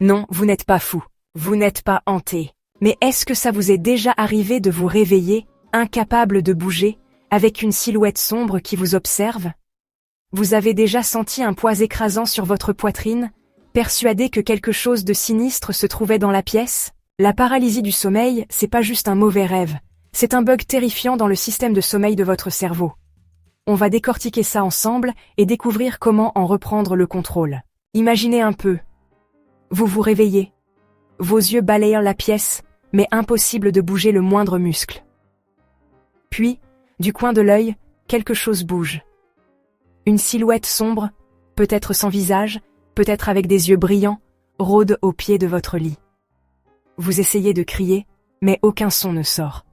Non, vous n'êtes pas fou. Vous n'êtes pas hanté. Mais est-ce que ça vous est déjà arrivé de vous réveiller, incapable de bouger, avec une silhouette sombre qui vous observe? Vous avez déjà senti un poids écrasant sur votre poitrine, persuadé que quelque chose de sinistre se trouvait dans la pièce? La paralysie du sommeil, c'est pas juste un mauvais rêve, c'est un bug terrifiant dans le système de sommeil de votre cerveau. On va décortiquer ça ensemble et découvrir comment en reprendre le contrôle. Imaginez un peu. Vous vous réveillez. Vos yeux balayent la pièce, mais impossible de bouger le moindre muscle. Puis, du coin de l'œil, quelque chose bouge. Une silhouette sombre, peut-être sans visage, peut-être avec des yeux brillants, rôde au pied de votre lit. Vous essayez de crier, mais aucun son ne sort.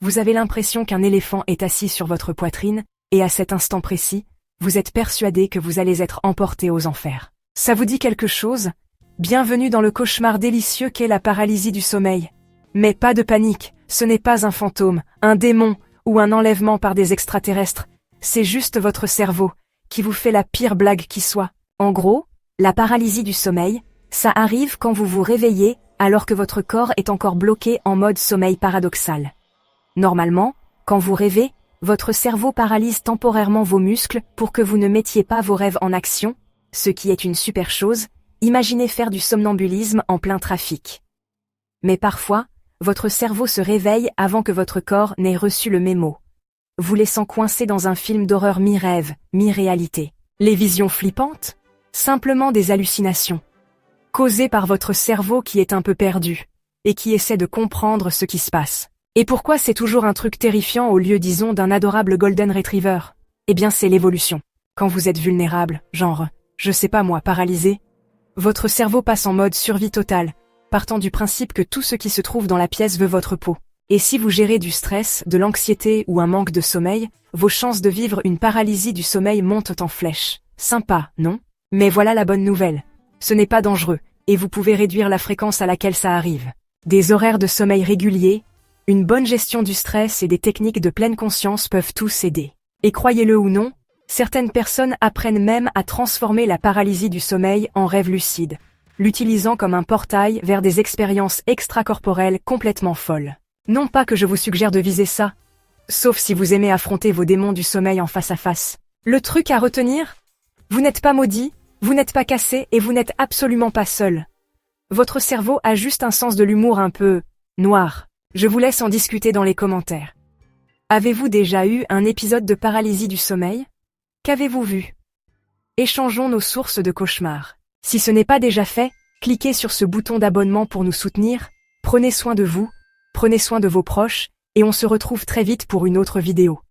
Vous avez l'impression qu'un éléphant est assis sur votre poitrine, et à cet instant précis, vous êtes persuadé que vous allez être emporté aux enfers. Ça vous dit quelque chose? Bienvenue dans le cauchemar délicieux qu'est la paralysie du sommeil. Mais pas de panique, ce n'est pas un fantôme, un démon ou un enlèvement par des extraterrestres. C'est juste votre cerveau qui vous fait la pire blague qui soit. En gros, la paralysie du sommeil, ça arrive quand vous vous réveillez alors que votre corps est encore bloqué en mode sommeil paradoxal. Normalement, quand vous rêvez, votre cerveau paralyse temporairement vos muscles pour que vous ne mettiez pas vos rêves en action, ce qui est une super chose. Imaginez faire du somnambulisme en plein trafic. Mais parfois, votre cerveau se réveille avant que votre corps n'ait reçu le mémo, vous laissant coincé dans un film d'horreur mi-rêve, mi-réalité. Les visions flippantes? Simplement des hallucinations, causées par votre cerveau qui est un peu perdu, et qui essaie de comprendre ce qui se passe. Et pourquoi c'est toujours un truc terrifiant au lieu, disons, d'un adorable Golden Retriever? Eh bien c'est l'évolution. Quand vous êtes vulnérable, genre, je sais pas moi, paralysé, votre cerveau passe en mode survie totale, partant du principe que tout ce qui se trouve dans la pièce veut votre peau. Et si vous gérez du stress, de l'anxiété ou un manque de sommeil, vos chances de vivre une paralysie du sommeil montent en flèche. Sympa, non? Mais voilà la bonne nouvelle. Ce n'est pas dangereux, et vous pouvez réduire la fréquence à laquelle ça arrive. Des horaires de sommeil réguliers, une bonne gestion du stress et des techniques de pleine conscience peuvent tous aider. Et croyez-le ou non, certaines personnes apprennent même à transformer la paralysie du sommeil en rêve lucide, l'utilisant comme un portail vers des expériences extracorporelles complètement folles. Non pas que je vous suggère de viser ça, sauf si vous aimez affronter vos démons du sommeil en face à face. Le truc à retenir? Vous n'êtes pas maudit, vous n'êtes pas cassé et vous n'êtes absolument pas seul. Votre cerveau a juste un sens de l'humour un peu noir. Je vous laisse en discuter dans les commentaires. Avez-vous déjà eu un épisode de paralysie du sommeil? Qu'avez-vous vu? Échangeons nos sources de cauchemars. Si ce n'est pas déjà fait, cliquez sur ce bouton d'abonnement pour nous soutenir. Prenez soin de vous, prenez soin de vos proches, et on se retrouve très vite pour une autre vidéo.